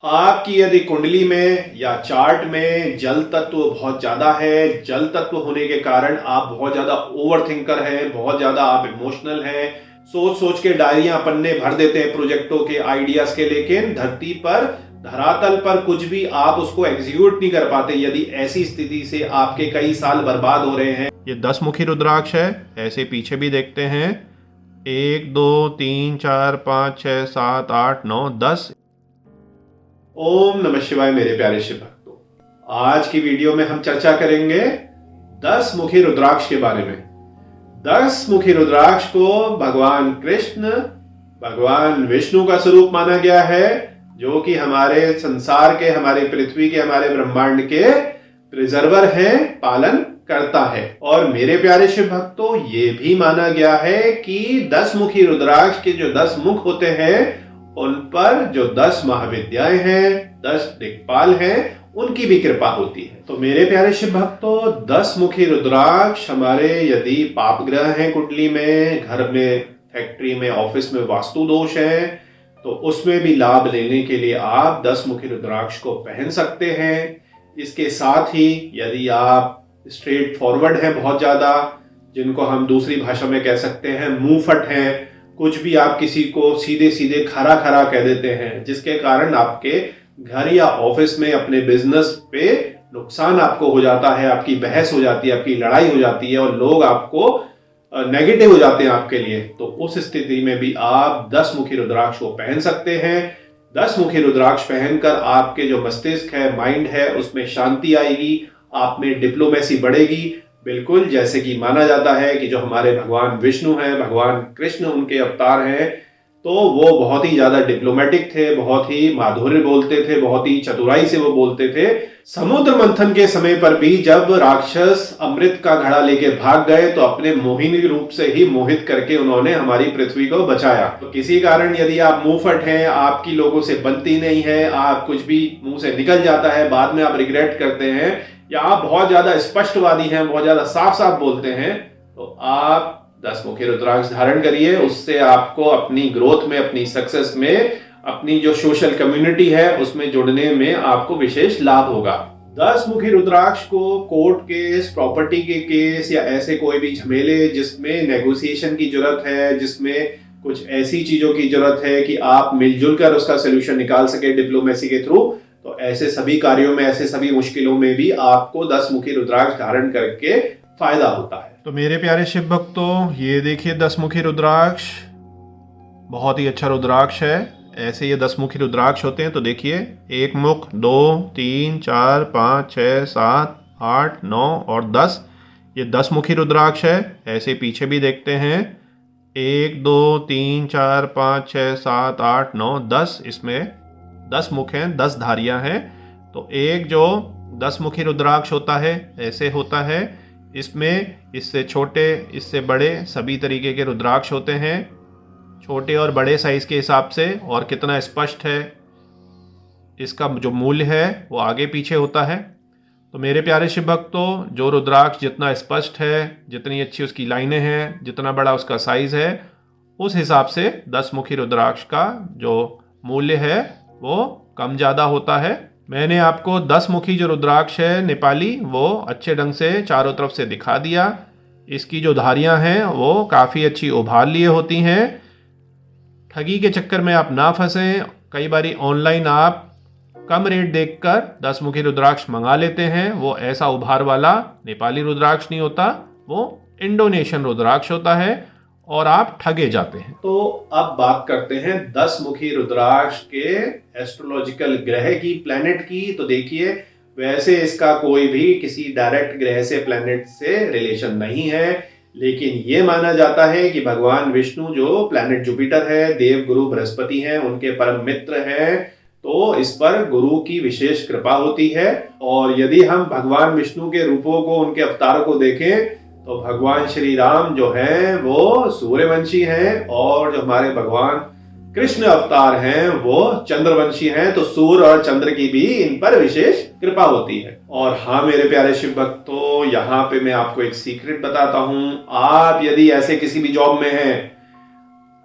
आपकी यदि कुंडली में या चार्ट में जल तत्व बहुत ज्यादा है, जल तत्व होने के कारण आप बहुत ज्यादा ओवर थिंकर है, बहुत ज्यादा आप इमोशनल हैं, सोच सोच के डायरियां पन्ने भर देते हैं प्रोजेक्टों के आइडियाज के, लेकिन धरती पर धरातल पर कुछ भी आप उसको एग्जीक्यूट नहीं कर पाते। यदि ऐसी स्थिति से आपके कई साल बर्बाद हो रहे हैं। ये 10 मुखी रुद्राक्ष है, ऐसे पीछे भी देखते हैं। 1 2 3 4 5 6 7 8 9 10। ओम नमः शिवाय मेरे प्यारे शिव भक्तों, आज की वीडियो में हम चर्चा करेंगे 10 मुखी रुद्राक्ष के बारे में। 10 मुखी रुद्राक्ष को भगवान कृष्ण, भगवान विष्णु का स्वरूप माना गया है, जो कि हमारे संसार के, हमारे पृथ्वी के, हमारे ब्रह्मांड के प्रिजर्वर हैं, पालन करता है। और मेरे प्यारे शिव भक्तों, ये भी माना गया है कि 10 मुखी रुद्राक्ष के जो 10 मुख होते हैं, उन पर जो 10 महाविद्याएं हैं, 10 दिक्पाल हैं, उनकी भी कृपा होती है। तो मेरे प्यारे शिव भक्तों, 10 मुखी रुद्राक्ष हमारे यदि पाप ग्रह हैं कुंडली में, घर में, फैक्ट्री में, ऑफिस में वास्तु दोष है, तो उसमें भी लाभ लेने के लिए आप 10 मुखी रुद्राक्ष को पहन सकते हैं। इसके साथ ही यदि आप स्ट्रेट फॉरवर्ड हैं बहुत ज्यादा, जिनको हम दूसरी भाषा में कह सकते हैं मुंहफट हैं, कुछ भी आप किसी को सीधे सीधे खरा खरा कह देते हैं, जिसके कारण आपके घर या ऑफिस में, अपने बिजनेस पे नुकसान आपको हो जाता है, आपकी बहस हो जाती है, आपकी लड़ाई हो जाती है और लोग आपको नेगेटिव हो जाते हैं आपके लिए। तो उस स्थिति में भी आप 10 मुखी रुद्राक्ष को पहन सकते हैं। 10 मुखी रुद्राक्ष पहनकर आपके जो मस्तिष्क है, माइंड है, उसमें शांति आएगी, आप में डिप्लोमेसी बढ़ेगी। बिल्कुल जैसे कि माना जाता है कि जो हमारे भगवान विष्णु हैं, भगवान कृष्ण उनके अवतार हैं, तो वो बहुत ही ज्यादा डिप्लोमेटिक थे, बहुत ही माधुर्य बोलते थे, बहुत ही चतुराई से वो बोलते थे। समुद्र मंथन के समय पर भी जब राक्षस अमृत का घड़ा लेके भाग गए, तो अपने मोहिनी रूप से ही मोहित करके उन्होंने हमारी पृथ्वी को बचाया। तो किसी कारण यदि आप मुंहफट हैं, आपकी लोगों से बनती नहीं है, आप कुछ भी मुंह से निकल जाता है, बाद में आप रिग्रेट करते हैं, या आप बहुत ज्यादा स्पष्टवादी हैं, बहुत ज्यादा साफ साफ बोलते हैं, तो आप 10 मुखी रुद्राक्ष धारण करिए। उससे आपको अपनी ग्रोथ में, अपनी सक्सेस में, अपनी जो सोशल कम्युनिटी है उसमें जुड़ने में आपको विशेष लाभ होगा। 10 मुखी रुद्राक्ष को कोर्ट केस, प्रॉपर्टी के केस या ऐसे कोई भी झमेले जिसमें नेगोशिएशन की जरूरत है, जिसमें कुछ ऐसी चीजों की जरूरत है कि आप मिलजुल कर उसका सोल्यूशन निकाल सके डिप्लोमेसी के थ्रू, तो ऐसे सभी कार्यों में, ऐसे सभी मुश्किलों में भी आपको 10 मुखी रुद्राक्ष धारण करके फायदा होता है। तो मेरे प्यारे शिव भक्तों, ये देखिए 10 मुखी रुद्राक्ष, बहुत ही अच्छा रुद्राक्ष है। ऐसे ये 10 मुखी रुद्राक्ष होते हैं। तो देखिए, 1 मुख, 2 3 4 5 6 7 8 9 और 10, ये 10 मुखी रुद्राक्ष है। ऐसे पीछे भी देखते हैं। 1 2 3 4 5 6 7 8 9 10, इसमें 10 मुख हैं, 10 धारियां हैं। तो एक जो 10 मुखी रुद्राक्ष होता है, ऐसे होता है। इसमें इससे छोटे, इससे बड़े सभी तरीके के रुद्राक्ष होते हैं, छोटे और बड़े साइज के हिसाब से। और कितना स्पष्ट है, इसका जो मूल्य है वो आगे पीछे होता है। तो मेरे प्यारे शिव भक्तों, जो रुद्राक्ष जितना स्पष्ट है, जितनी अच्छी उसकी लाइनें हैं, जितना बड़ा उसका साइज है, उस हिसाब से 10 मुखी रुद्राक्ष का जो मूल्य है वो कम ज़्यादा होता है। मैंने आपको 10 मुखी जो रुद्राक्ष है नेपाली, वो अच्छे ढंग से चारों तरफ से दिखा दिया। इसकी जो धारियां हैं वो काफ़ी अच्छी उभार लिए होती हैं। ठगी के चक्कर में आप ना फंसें। कई बारी ऑनलाइन आप कम रेट देखकर 10 मुखी रुद्राक्ष मंगा लेते हैं, वो ऐसा उभार वाला नेपाली रुद्राक्ष नहीं होता, वो इंडोनेशियन रुद्राक्ष होता है और आप ठगे जाते हैं। तो अब बात करते हैं 10 मुखी रुद्राक्ष के एस्ट्रोलॉजिकल ग्रह की, प्लैनेट की। तो देखिए, वैसे इसका कोई भी किसी डायरेक्ट ग्रह से, प्लैनेट से रिलेशन नहीं है, लेकिन ये माना जाता है कि भगवान विष्णु जो प्लैनेट जुपिटर है, देव गुरु बृहस्पति हैं, उनके परम मित्र हैं, तो इस पर गुरु की विशेष कृपा होती है। और यदि हम भगवान विष्णु के रूपों को, उनके अवतारों को देखें, तो भगवान श्री राम जो हैं वो सूर्यवंशी हैं, और जो हमारे भगवान कृष्ण अवतार हैं वो चंद्रवंशी हैं। तो सूर्य और चंद्र की भी इन पर विशेष कृपा होती है। और हाँ मेरे प्यारे शिव भक्तों, यहाँ पे मैं आपको एक सीक्रेट बताता हूँ। आप यदि ऐसे किसी भी जॉब में हैं,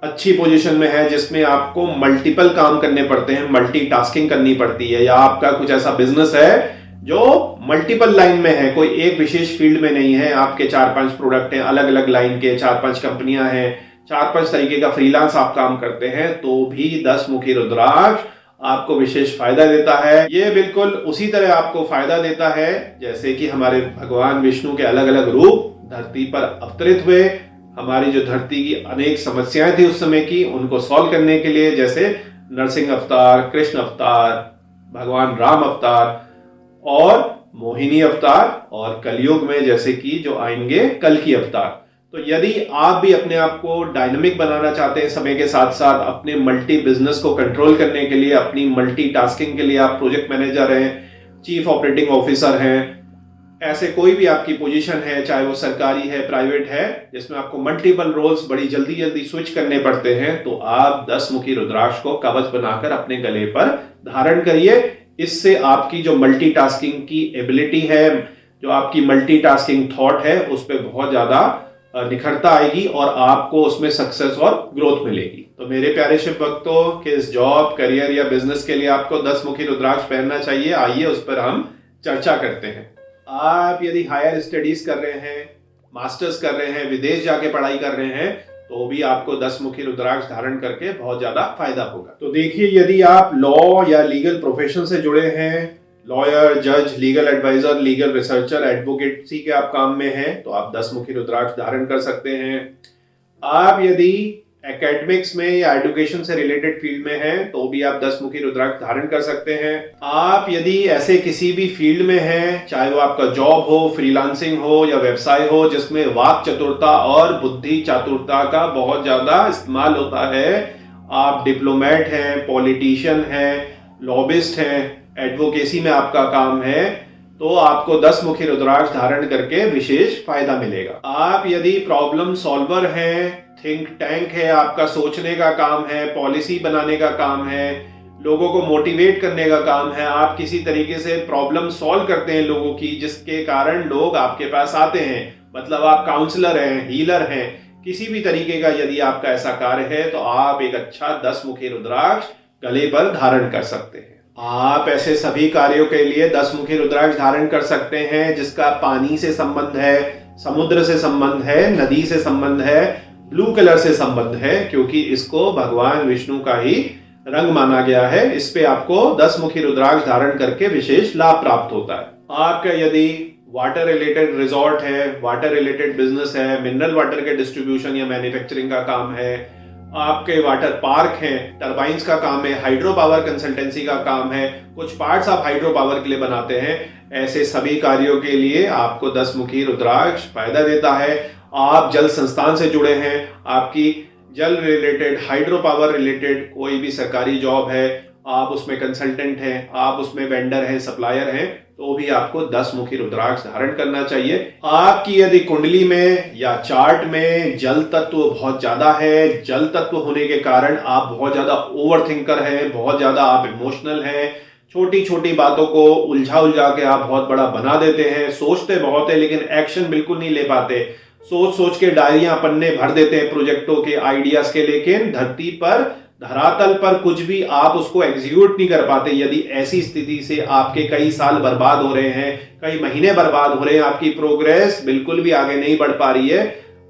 अच्छी पोजीशन में है जिसमें आपको मल्टीपल काम करने पड़ते हैं, मल्टीटास्किंग करनी पड़ती है, या आपका कुछ ऐसा बिजनेस है जो मल्टीपल लाइन में है, कोई एक विशेष फील्ड में नहीं है, आपके 4-5 प्रोडक्ट हैं अलग अलग लाइन के, 4-5 कंपनियां हैं, 4-5 तरीके का फ्रीलांस आप काम करते हैं, तो भी 10 मुखी रुद्राक्ष आपको विशेष फायदा देता है। ये बिल्कुल उसी तरह आपको फायदा देता है जैसे कि हमारे भगवान विष्णु के अलग अलग रूप धरती पर अवतरित हुए, हमारी जो धरती की अनेक समस्याएं थी उस समय की, उनको सॉल्व करने के लिए, जैसे नरसिंह अवतार, कृष्ण अवतार, भगवान राम अवतार और मोहिनी अवतार, और कलयुग में जैसे कि जो आएंगे कल की अवतार। तो यदि आप भी अपने आप को डायनामिक बनाना चाहते हैं समय के साथ साथ, अपने मल्टी बिजनेस को कंट्रोल करने के लिए, अपनी मल्टी टास्किंग के लिए, आप प्रोजेक्ट मैनेजर हैं, चीफ ऑपरेटिंग ऑफिसर हैं, ऐसे कोई भी आपकी पोजीशन है, चाहे वो सरकारी है, प्राइवेट है, जिसमें आपको मल्टीपल रोल्स बड़ी जल्दी जल्दी स्विच करने पड़ते हैं, तो आप 10 मुखी रुद्राक्ष को कवच बनाकर अपने गले पर धारण करिए। इससे आपकी जो मल्टीटास्किंग की एबिलिटी है, जो आपकी मल्टीटास्किंग थॉट है, उस पर बहुत ज्यादा निखरता आएगी और आपको उसमें सक्सेस और ग्रोथ मिलेगी। तो मेरे प्यारे शिव भक्तों, किस जॉब, करियर या बिजनेस के लिए आपको 10 मुखी रुद्राक्ष पहनना चाहिए, आइए उस पर हम चर्चा करते हैं। आप यदि हायर स्टडीज कर रहे हैं, मास्टर्स कर रहे हैं, विदेश जाके पढ़ाई कर रहे हैं, तो भी आपको 10 मुखी रुद्राक्ष धारण करके बहुत ज्यादा फायदा होगा। तो देखिए, यदि आप लॉ या लीगल प्रोफेशन से जुड़े हैं, लॉयर, जज, legal adviser, legal researcher, advocacy के आप काम में हैं, तो आप 10 मुखी रुद्राक्ष धारण कर सकते हैं। आप यदि एकेडमिक्स में या एजुकेशन से रिलेटेड फील्ड में हैं, तो भी आप 10 मुखी रुद्राक्ष धारण कर सकते हैं। आप यदि ऐसे किसी भी फील्ड में हैं, चाहे वो आपका जॉब हो, फ्रीलांसिंग हो या व्यवसाय हो, जिसमें वाक चतुरता और बुद्धि चातुरता का बहुत ज्यादा इस्तेमाल होता है, आप डिप्लोमेट हैं, पॉलिटिशियन हैं, लॉबिस्ट हैं, एडवोकेसी में आपका काम है, तो आपको 10 मुखी रुद्राक्ष धारण करके विशेष फायदा मिलेगा। आप यदि प्रॉब्लम सॉल्वर हैं, थिंक टैंक है, आपका सोचने का काम है, पॉलिसी बनाने का काम है, लोगों को मोटिवेट करने का काम है, आप किसी तरीके से प्रॉब्लम सॉल्व करते हैं लोगों की, जिसके कारण लोग आपके पास आते हैं, मतलब आप काउंसलर हैं, हीलर हैं, किसी भी तरीके का यदि आपका ऐसा कार्य है, तो आप एक अच्छा 10 मुखी रुद्राक्ष गले पर धारण कर सकते हैं। आप ऐसे सभी कार्यों के लिए 10 मुखी रुद्राक्ष धारण कर सकते हैं जिसका पानी से संबंध है, समुद्र से संबंध है, नदी से संबंध है, ब्लू कलर से संबंध है, क्योंकि इसको भगवान विष्णु का ही रंग माना गया है। इस पे आपको 10 मुखी रुद्राक्ष धारण करके विशेष लाभ प्राप्त होता है। आपका यदि वाटर रिलेटेड रिजॉर्ट है, वाटर रिलेटेड बिजनेस है, मिनरल वाटर के डिस्ट्रीब्यूशन या मैन्युफैक्चरिंग का काम है, आपके वाटर पार्क हैं, टरबाइंस का काम है, हाइड्रो पावर कंसल्टेंसी का काम है, कुछ पार्ट्स आप हाइड्रो पावर के लिए बनाते हैं, ऐसे सभी कार्यों के लिए आपको 10 मुखी रुद्राक्ष फायदा देता है। आप जल संस्थान से जुड़े हैं, आपकी जल रिलेटेड, हाइड्रो पावर रिलेटेड कोई भी सरकारी जॉब है, आप उसमें कंसल्टेंट हैं, आप उसमें वेंडर हैं, सप्लायर हैं, तो भी आपको 10 मुखी रुद्राक्ष धारण करना चाहिए। आपकी यदि कुंडली में या चार्ट में जल तत्व बहुत ज्यादा है, जल तत्व होने के कारण आप बहुत ज्यादा ओवर थिंकर हैं, बहुत ज्यादा आप इमोशनल हैं, छोटी छोटी बातों को उलझा के आप बहुत बड़ा बना देते हैं, सोचते बहुत है लेकिन एक्शन बिल्कुल नहीं ले पाते, सोच सोच के डायरियां पन्ने भर देते हैं प्रोजेक्टों के, आइडियाज के, लेकिन धरती पर, धरातल पर कुछ भी आप उसको एग्जीक्यूट नहीं कर पाते। यदि ऐसी स्थिति से आपके कई साल बर्बाद हो रहे हैं, कई महीने बर्बाद हो रहे हैं, आपकी प्रोग्रेस बिल्कुल भी आगे नहीं बढ़ पा रही है,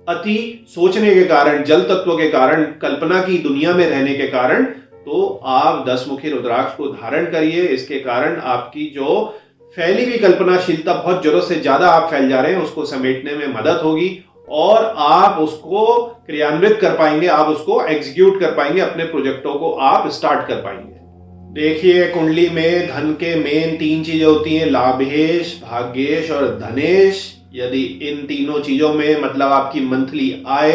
अति सोचने के कारण, जल तत्व के कारण, कल्पना की दुनिया में रहने के कारण, तो आप 10 मुखी रुद्राक्ष को धारण करिए। इसके कारण आपकी जो फैली हुई कल्पनाशीलता, बहुत जरूरत से ज्यादा आप फैल जा रहे हैं, उसको समेटने में मदद होगी और आप उसको क्रियान्वित कर पाएंगे, आप उसको एग्जीक्यूट कर पाएंगे, अपने प्रोजेक्टों को आप स्टार्ट कर पाएंगे। देखिए, कुंडली में धन के मेन 3 चीजें होती हैं, लाभेश, भाग्येश और धनेश। यदि इन तीनों चीजों में, मतलब आपकी मंथली आय,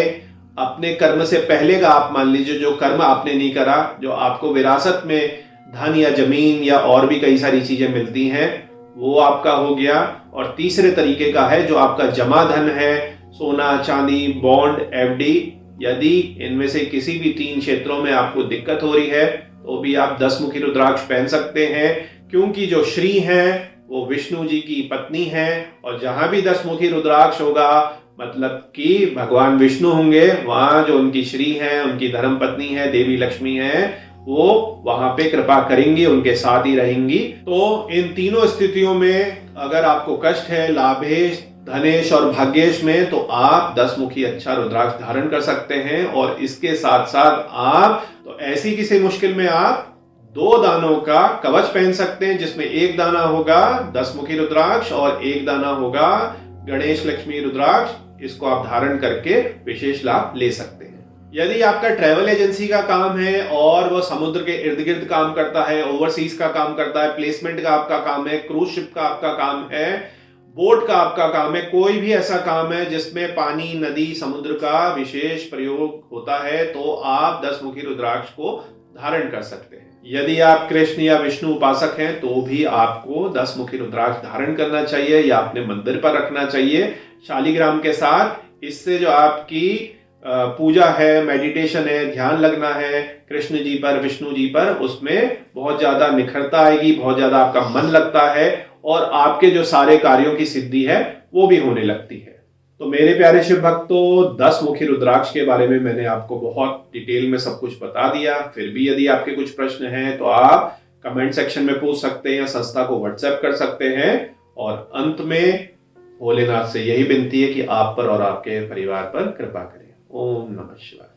अपने कर्म से पहले का आप मान लीजिए जो कर्म आपने नहीं करा, जो आपको विरासत में धन या जमीन या और भी कई सारी चीजें मिलती हैं, वो आपका हो गया। और तीसरे तरीके का है जो आपका जमा धन है, सोना, चांदी, बॉन्ड, एफडी। यदि इनमें से किसी भी 3 क्षेत्रों में आपको दिक्कत हो रही है, तो भी आप 10 मुखी रुद्राक्ष पहन सकते हैं, क्योंकि जो श्री हैं वो विष्णु जी की पत्नी है, और जहां भी 10 मुखी रुद्राक्ष होगा मतलब कि भगवान विष्णु होंगे, वहां जो उनकी श्री है, उनकी धर्म पत्नी है, देवी लक्ष्मी है, वो वहां पे कृपा करेंगी, उनके साथ ही रहेंगी। तो इन तीनों स्थितियों में अगर आपको कष्ट है लाभेश, धनेश और भाग्येश में, तो आप 10 मुखी अच्छा रुद्राक्ष धारण कर सकते हैं। और इसके साथ साथ आप तो ऐसी किसी मुश्किल में आप 2 दानों का कवच पहन सकते हैं, जिसमें एक दाना होगा 10 मुखी रुद्राक्ष और एक दाना होगा गणेश लक्ष्मी रुद्राक्ष। इसको आप धारण करके विशेष लाभ ले सकते हैं। यदि आपका ट्रैवल एजेंसी का काम है और वो समुद्र के इर्द गिर्द काम करता है, ओवरसीज का काम करता है, प्लेसमेंट का आपका काम है, क्रूज शिप का आपका काम है, बोट का आपका काम है, कोई भी ऐसा काम है जिसमें पानी, नदी, समुद्र का विशेष प्रयोग होता है, तो आप 10 मुखी रुद्राक्ष को धारण कर सकते हैं। यदि आप कृष्ण या विष्णु उपासक हैं तो भी आपको 10 मुखी रुद्राक्ष धारण करना चाहिए या अपने मंदिर पर रखना चाहिए शालिग्राम के साथ। इससे जो आपकी पूजा है, मेडिटेशन है, ध्यान लगना है कृष्ण जी पर, विष्णु जी पर, उसमें बहुत ज्यादा निखरता आएगी, बहुत ज्यादा आपका मन लगता है और आपके जो सारे कार्यों की सिद्धि है वो भी होने लगती है। तो मेरे प्यारे शिव भक्तों, 10 मुखी रुद्राक्ष के बारे में मैंने आपको बहुत डिटेल में सब कुछ बता दिया। फिर भी यदि आपके कुछ प्रश्न हैं तो आप कमेंट सेक्शन में पूछ सकते हैं या संस्था को व्हाट्सएप कर सकते हैं। और अंत में भोलेनाथ से यही विनती है कि आप पर और आपके परिवार पर कृपा करें। ओम नमः शिवाय।